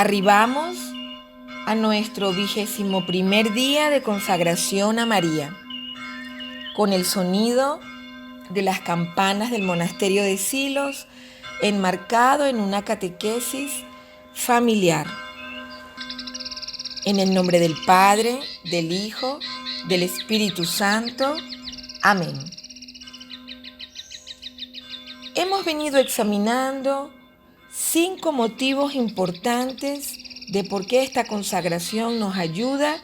Arribamos a nuestro 21º día de consagración a María, con el sonido de las campanas del monasterio de Silos, enmarcado en una catequesis familiar. En el nombre del Padre, del Hijo, del Espíritu Santo. Amén. Hemos venido examinando 5 motivos importantes de por qué esta consagración nos ayuda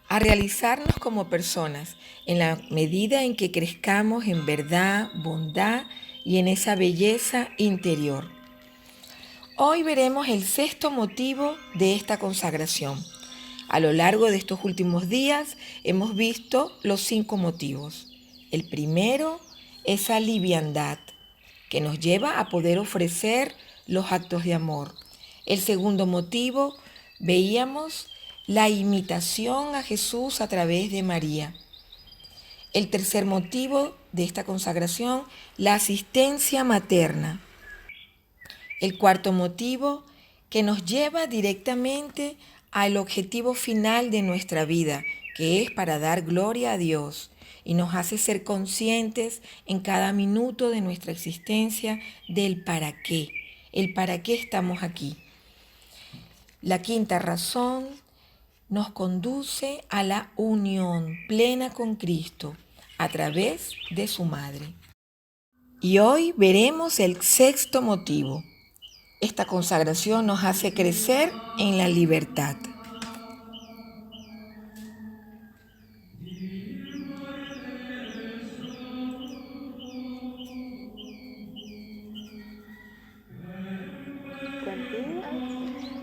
a realizarnos como personas en la medida en que crezcamos en verdad, bondad y en esa belleza interior. Hoy veremos el 6º motivo de esta consagración. A lo largo de estos últimos días hemos visto los 5 motivos. El primero, esa liviandad que nos lleva a poder ofrecer los actos de amor. El segundo motivo, veíamos la imitación a Jesús a través de María. El tercer motivo de esta consagración, la asistencia materna. El cuarto motivo, que nos lleva directamente al objetivo final de nuestra vida, que es para dar gloria a Dios y nos hace ser conscientes en cada minuto de nuestra existencia del para qué, el para qué estamos aquí. La quinta razón nos conduce a la unión plena con Cristo a través de su Madre. Y hoy veremos el 6º motivo. Esta consagración nos hace crecer en la libertad. Contigo,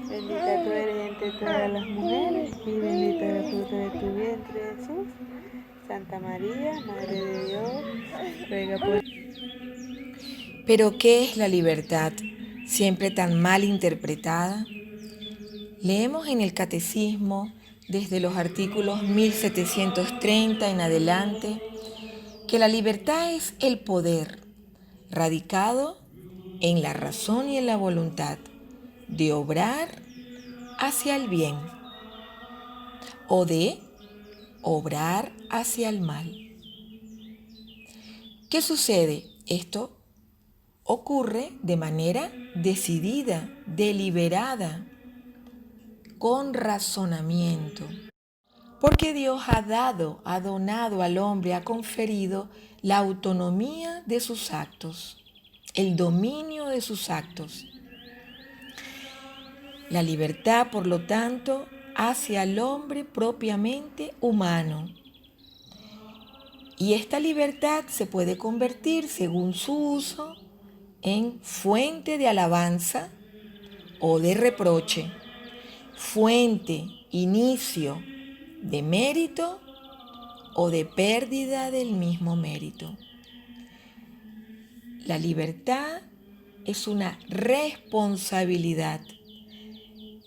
bendita tú eres entre todas las mujeres y bendito es el fruto de tu vientre, Jesús. Santa María, Madre de Dios, ruega por... ¿Pero qué es la libertad, siempre tan mal interpretada? Leemos en el Catecismo, desde los artículos 1730 en adelante, que la libertad es el poder, radicado en la razón y en la voluntad, de obrar hacia el bien o de obrar hacia el mal. ¿Qué sucede? Esto ocurre de manera decidida, deliberada, con razonamiento. Porque Dios ha donado al hombre, ha conferido la autonomía de sus actos, el dominio de sus actos. La libertad, por lo tanto, hace al hombre propiamente humano. Y esta libertad se puede convertir, según su uso, en fuente de alabanza o de reproche, fuente, inicio de mérito o de pérdida del mismo mérito. La libertad es una responsabilidad.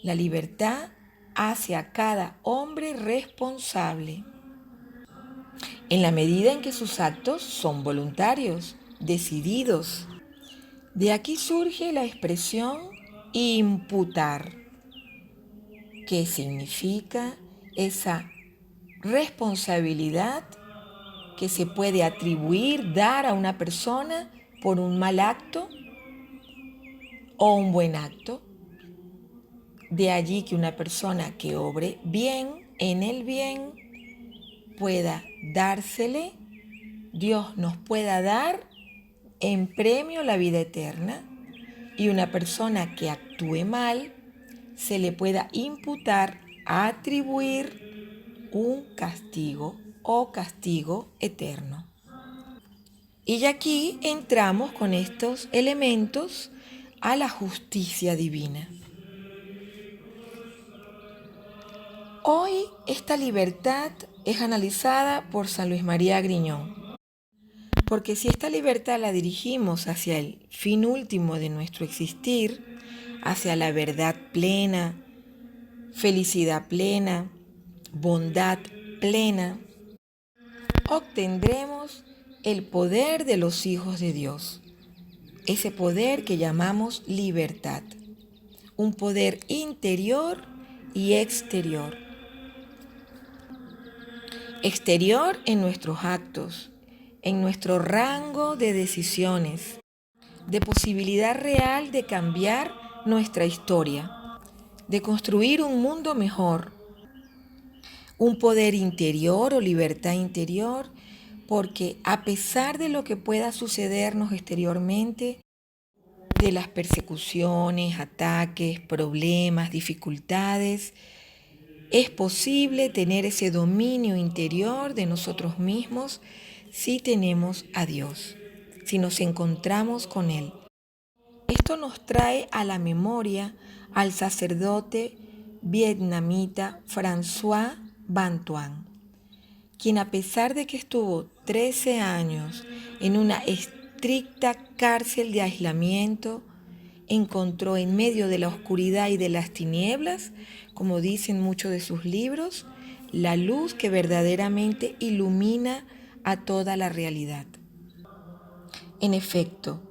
La libertad hace a cada hombre responsable, en la medida en que sus actos son voluntarios, decididos. De aquí surge la expresión imputar, que significa esa responsabilidad que se puede atribuir, dar a una persona por un mal acto o un buen acto. De allí que una persona que obre bien, en el bien, pueda dársele, Dios nos pueda dar en premio la vida eterna, y una persona que actúe mal, se le pueda imputar, atribuir un castigo o castigo eterno. Y aquí entramos con estos elementos a la justicia divina. Hoy esta libertad es analizada por San Luis María Griñón, porque si esta libertad la dirigimos hacia el fin último de nuestro existir, hacia la verdad plena, felicidad plena, bondad plena, obtendremos el poder de los hijos de Dios, ese poder que llamamos libertad, un poder interior y exterior. Exterior en nuestros actos, en nuestro rango de decisiones, de posibilidad real de cambiar nuestra historia, de construir un mundo mejor, un poder interior o libertad interior, porque a pesar de lo que pueda sucedernos exteriormente, de las persecuciones, ataques, problemas, dificultades, es posible tener ese dominio interior de nosotros mismos si tenemos a Dios, si nos encontramos con Él. Esto nos trae a la memoria al sacerdote vietnamita François Van Thuan, quien a pesar de que estuvo 13 años en una estricta cárcel de aislamiento, encontró en medio de la oscuridad y de las tinieblas, como dicen muchos de sus libros, la luz que verdaderamente ilumina a toda la realidad. En efecto,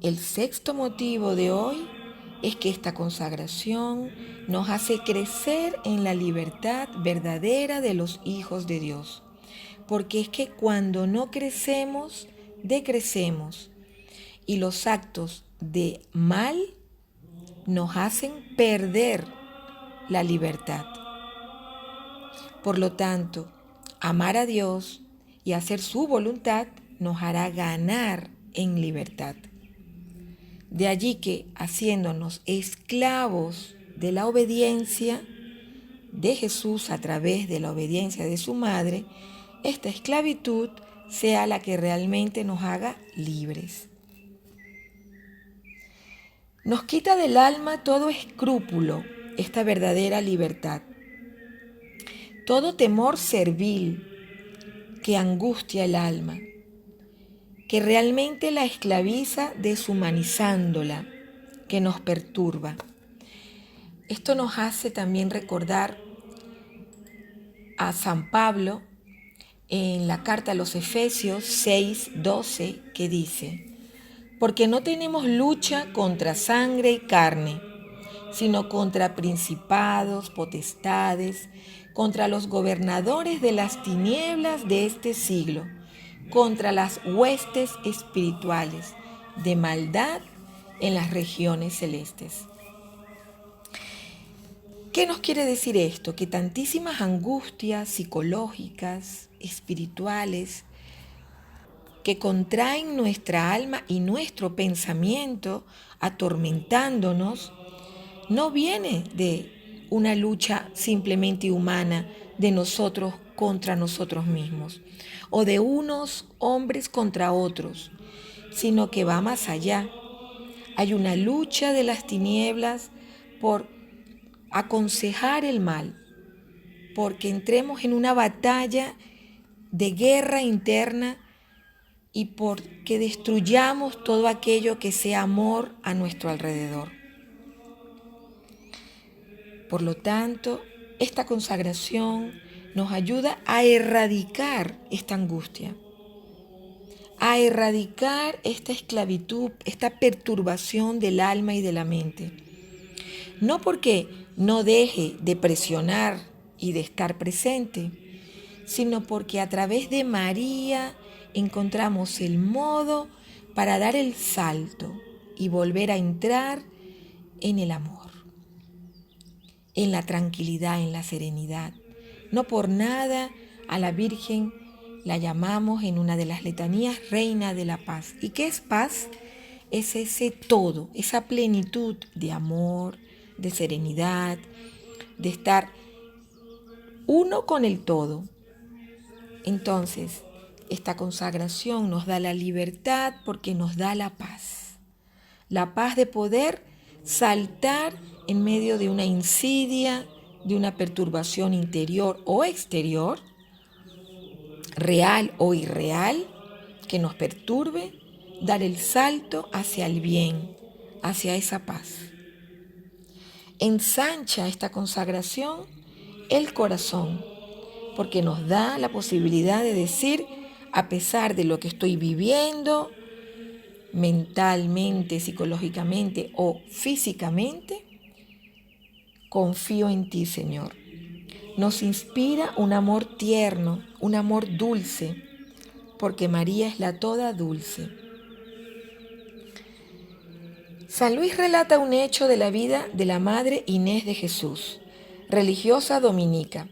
el sexto motivo de hoy es que esta consagración nos hace crecer en la libertad verdadera de los hijos de Dios. Porque es que cuando no crecemos, decrecemos. Y los actos de mal nos hacen perder la libertad. Por lo tanto, amar a Dios y hacer su voluntad nos hará ganar en libertad. De allí que, haciéndonos esclavos de la obediencia de Jesús a través de la obediencia de su madre, esta esclavitud sea la que realmente nos haga libres. Nos quita del alma todo escrúpulo, esta verdadera libertad, todo temor servil que angustia el alma, que realmente la esclaviza deshumanizándola, que nos perturba. Esto nos hace también recordar a San Pablo en la carta a los Efesios 6:12, que dice: porque no tenemos lucha contra sangre y carne, sino contra principados, potestades, contra los gobernadores de las tinieblas de este siglo, contra las huestes espirituales de maldad en las regiones celestes. ¿Qué nos quiere decir esto? Que tantísimas angustias psicológicas, espirituales, que contraen nuestra alma y nuestro pensamiento, atormentándonos, no viene de una lucha simplemente humana de nosotros contra nosotros mismos o de unos hombres contra otros, sino que va más allá. Hay una lucha de las tinieblas por aconsejar el mal, porque entremos en una batalla de guerra interna y porque destruyamos todo aquello que sea amor a nuestro alrededor. Por lo tanto, esta consagración nos ayuda a erradicar esta angustia, a erradicar esta esclavitud, esta perturbación del alma y de la mente. No porque no deje de presionar y de estar presente, sino porque a través de María encontramos el modo para dar el salto y volver a entrar en el amor, en la tranquilidad, en la serenidad. No por nada a la Virgen la llamamos en una de las letanías Reina de la Paz. ¿Y qué es paz? Es ese todo, esa plenitud de amor, de serenidad, de estar uno con el todo. Entonces, esta consagración nos da la libertad porque nos da la paz de poder saltar en medio de una insidia, de una perturbación interior o exterior, real o irreal, que nos perturbe, dar el salto hacia el bien, hacia esa paz. Ensancha esta consagración el corazón, porque nos da la posibilidad de decir, a pesar de lo que estoy viviendo, mentalmente, psicológicamente o físicamente, confío en ti, Señor. Nos inspira un amor tierno, un amor dulce, porque María es la toda dulce. San Luis relata un hecho de la vida de la Madre Inés de Jesús, religiosa dominica.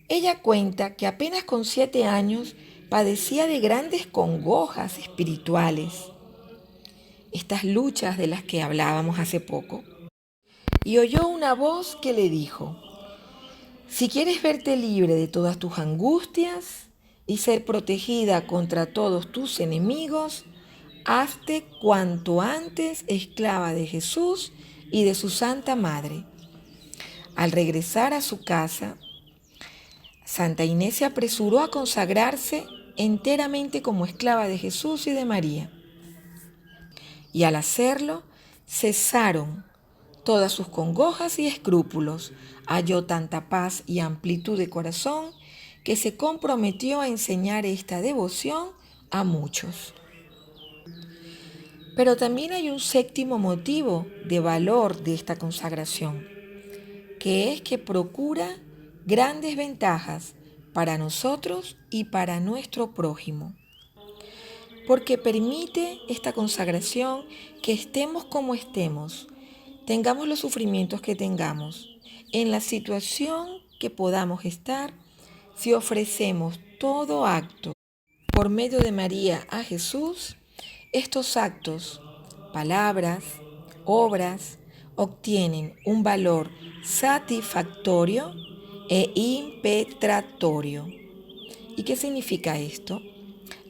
Ella cuenta que apenas con 7 años padecía de grandes congojas espirituales, estas luchas de las que hablábamos hace poco, y oyó una voz que le dijo: si quieres verte libre de todas tus angustias y ser protegida contra todos tus enemigos, hazte cuanto antes esclava de Jesús y de su Santa Madre. Al regresar a su casa, Santa Inés se apresuró a consagrarse enteramente como esclava de Jesús y de María. Y al hacerlo, cesaron todas sus congojas y escrúpulos. Halló tanta paz y amplitud de corazón que se comprometió a enseñar esta devoción a muchos. Pero también hay un séptimo motivo de valor de esta consagración, que es que procura grandes ventajas para nosotros y para nuestro prójimo. Porque permite esta consagración que estemos como estemos, tengamos los sufrimientos que tengamos, en la situación que podamos estar, si ofrecemos todo acto por medio de María a Jesús, estos actos, palabras, obras, obtienen un valor satisfactorio e impetratorio. ¿Y qué significa esto?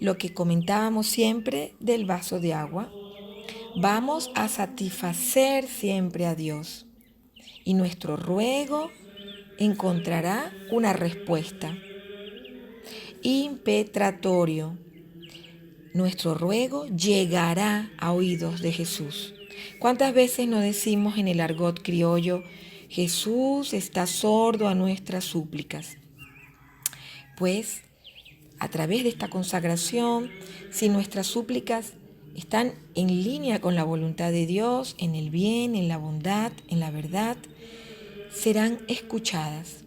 Lo que comentábamos siempre del vaso de agua. Vamos a satisfacer siempre a Dios y nuestro ruego encontrará una respuesta. Impetratorio. Nuestro ruego llegará a oídos de Jesús. ¿Cuántas veces nos decimos en el argot criollo: Jesús está sordo a nuestras súplicas? Pues a través de esta consagración, si nuestras súplicas están en línea con la voluntad de Dios, en el bien, en la bondad, en la verdad, serán escuchadas.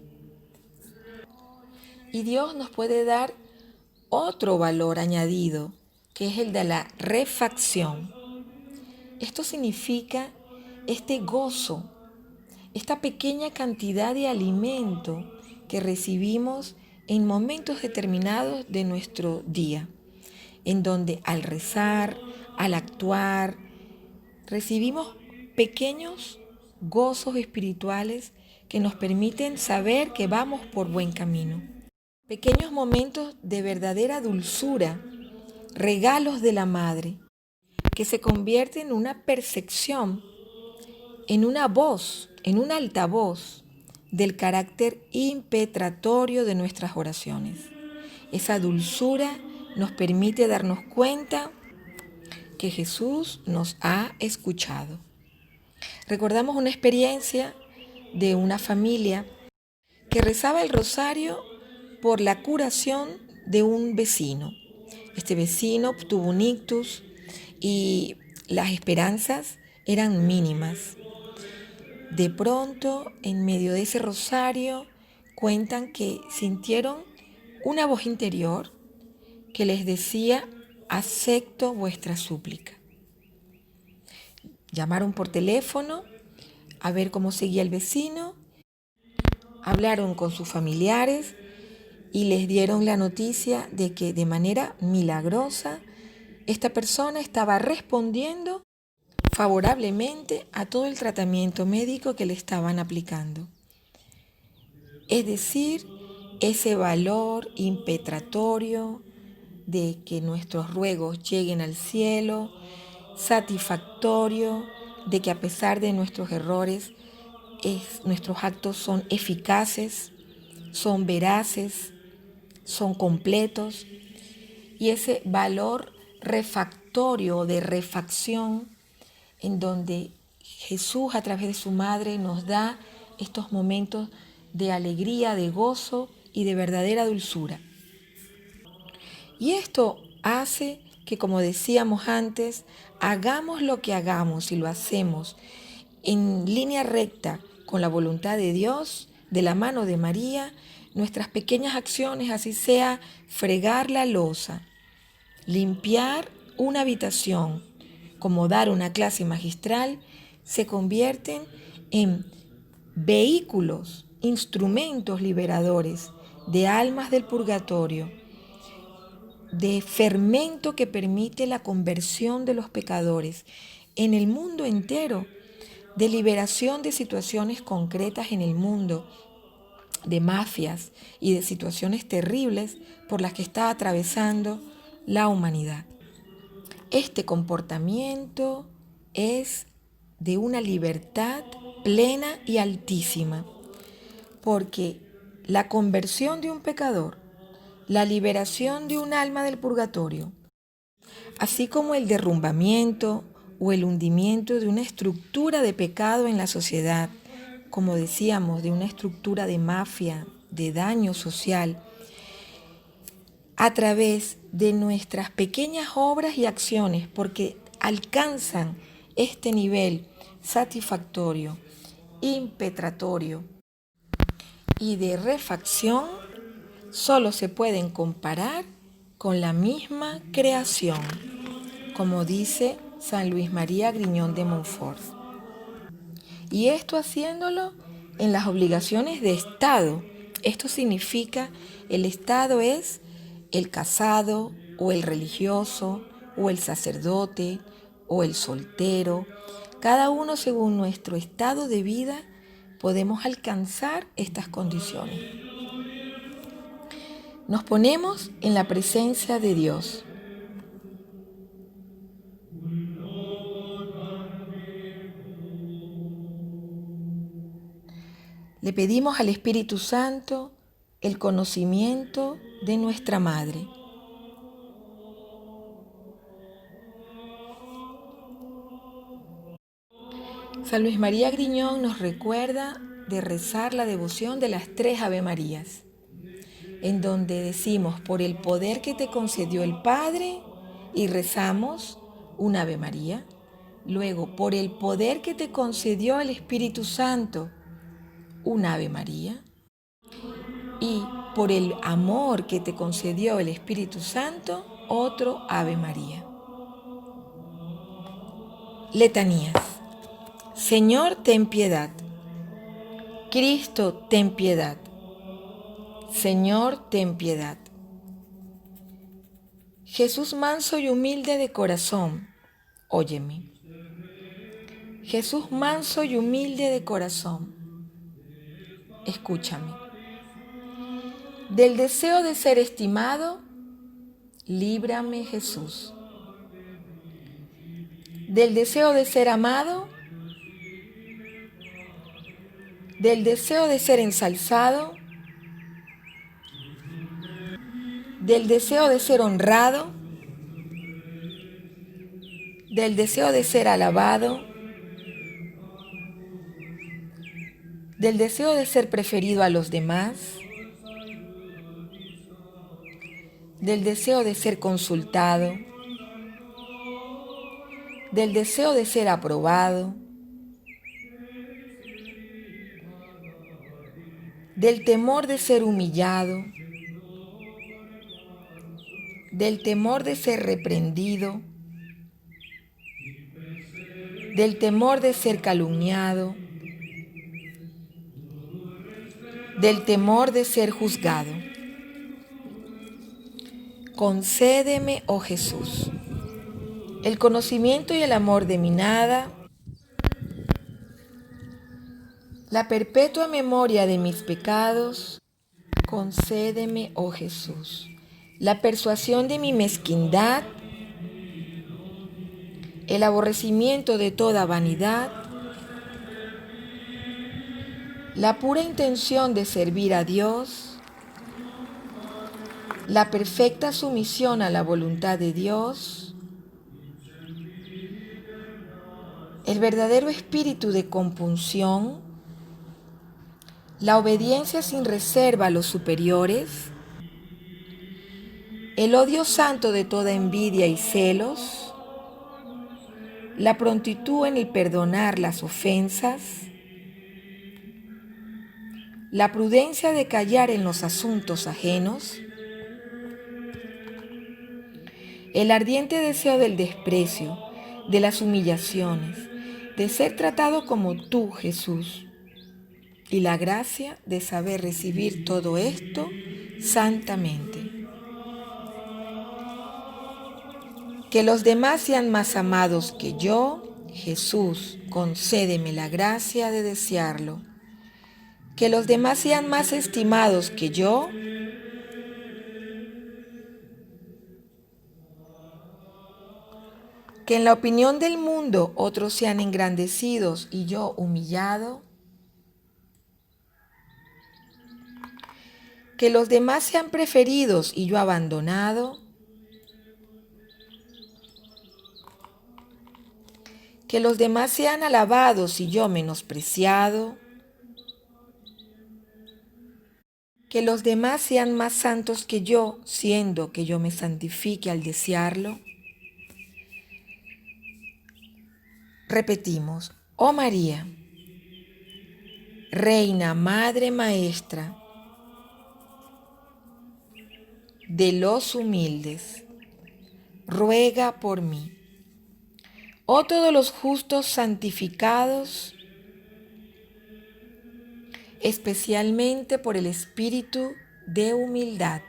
Y Dios nos puede dar otro valor añadido, que es el de la refacción. Esto significa este gozo, esta pequeña cantidad de alimento que recibimos en momentos determinados de nuestro día, en donde al rezar, al actuar, recibimos pequeños gozos espirituales que nos permiten saber que vamos por buen camino. Pequeños momentos de verdadera dulzura, regalos de la Madre, que se convierten en una percepción, en una voz, en un altavoz del carácter impetratorio de nuestras oraciones. Esa dulzura nos permite darnos cuenta que Jesús nos ha escuchado. Recordamos una experiencia de una familia que rezaba el rosario por la curación de un vecino. Este vecino tuvo un ictus y las esperanzas eran mínimas. De pronto, en medio de ese rosario, cuentan que sintieron una voz interior que les decía: acepto vuestra súplica. Llamaron por teléfono a ver cómo seguía el vecino, hablaron con sus familiares y les dieron la noticia de que de manera milagrosa esta persona estaba respondiendo favorablemente a todo el tratamiento médico que le estaban aplicando. Es decir, ese valor impetratorio de que nuestros ruegos lleguen al cielo, satisfactorio de que a pesar de nuestros errores, nuestros actos son eficaces, son veraces, son completos, y ese valor refactorio de refacción en donde Jesús a través de su madre nos da estos momentos de alegría, de gozo y de verdadera dulzura. Y esto hace que, como decíamos antes, hagamos lo que hagamos y lo hacemos en línea recta con la voluntad de Dios, de la mano de María, nuestras pequeñas acciones, así sea fregar la loza, limpiar una habitación, como dar una clase magistral, se convierten en vehículos, instrumentos liberadores de almas del purgatorio, de fermento que permite la conversión de los pecadores en el mundo entero, de liberación de situaciones concretas en el mundo, de mafias y de situaciones terribles por las que está atravesando la humanidad. Este comportamiento es de una libertad plena y altísima, porque la conversión de un pecador, la liberación de un alma del purgatorio, así como el derrumbamiento o el hundimiento de una estructura de pecado en la sociedad, como decíamos, de una estructura de mafia, de daño social, a través de nuestras pequeñas obras y acciones, porque alcanzan este nivel satisfactorio, impetratorio y de refacción, solo se pueden comparar con la misma creación, como dice San Luis María Griñón de Montfort. Y esto haciéndolo en las obligaciones de Estado. Esto significa, el Estado es el casado o el religioso o el sacerdote o el soltero. Cada uno según nuestro estado de vida podemos alcanzar estas condiciones. Nos ponemos en la presencia de Dios. Le pedimos al Espíritu Santo el conocimiento de nuestra Madre. San Luis María Griñón nos recuerda de rezar la devoción de las 3 Ave Marías, en donde decimos por el poder que te concedió el Padre y rezamos una Ave María. Luego, por el poder que te concedió el Espíritu Santo, una Ave María. Y por el amor que te concedió el Espíritu Santo, otro Ave María. Letanías. Señor, ten piedad. Cristo, ten piedad. Señor, ten piedad. Jesús manso y humilde de corazón, óyeme. Jesús manso y humilde de corazón, escúchame. Del deseo de ser estimado, líbrame, Jesús. Del deseo de ser amado, del deseo de ser ensalzado, del deseo de ser honrado, del deseo de ser alabado, del deseo de ser preferido a los demás, del deseo de ser consultado, del deseo de ser aprobado, del temor de ser humillado, del temor de ser reprendido, del temor de ser calumniado, del temor de ser juzgado. Concédeme, oh Jesús, el conocimiento y el amor de mi nada, la perpetua memoria de mis pecados. Concédeme, oh Jesús, la persuasión de mi mezquindad, el aborrecimiento de toda vanidad, la pura intención de servir a Dios, la perfecta sumisión a la voluntad de Dios, el verdadero espíritu de compunción, la obediencia sin reserva a los superiores, el odio santo de toda envidia y celos, la prontitud en el perdonar las ofensas, la prudencia de callar en los asuntos ajenos, el ardiente deseo del desprecio, de las humillaciones, de ser tratado como tú, Jesús, y la gracia de saber recibir todo esto santamente. Que los demás sean más amados que yo, Jesús, concédeme la gracia de desearlo. Que los demás sean más estimados que yo, que en la opinión del mundo otros sean engrandecidos y yo humillado, que los demás sean preferidos y yo abandonado, que los demás sean alabados y yo menospreciado, que los demás sean más santos que yo, siendo que yo me santifique al desearlo. Repetimos: oh María, Reina, Madre, Maestra de los humildes, ruega por mí. Oh todos los justos santificados, especialmente por el espíritu de humildad,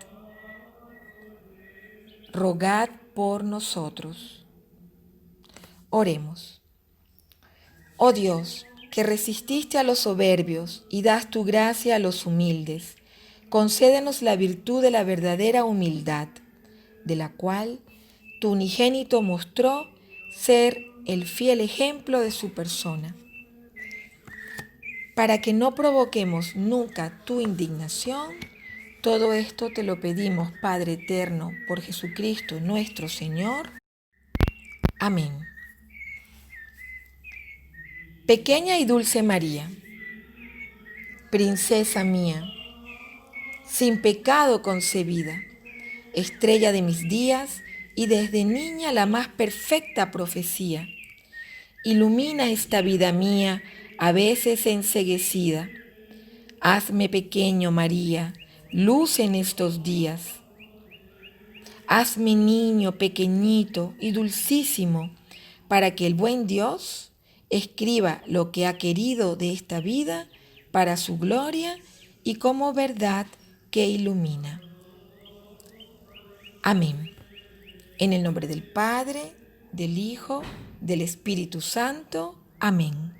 rogad por nosotros. Oremos. Oh Dios, que resististe a los soberbios y das tu gracia a los humildes, concédenos la virtud de la verdadera humildad, de la cual tu unigénito mostró ser el fiel ejemplo de su persona, para que no provoquemos nunca tu indignación. Todo esto te lo pedimos, Padre eterno, por Jesucristo nuestro Señor. Amén. Pequeña y dulce María, princesa mía, sin pecado concebida, estrella de mis días y desde niña la más perfecta profecía, ilumina esta vida mía, a veces enceguecida. Hazme pequeño, María, luz en estos días. Hazme niño pequeñito y dulcísimo, para que el buen Dios escriba lo que ha querido de esta vida para su gloria y como verdad que ilumina. Amén. En el nombre del Padre, del Hijo, del Espíritu Santo. Amén.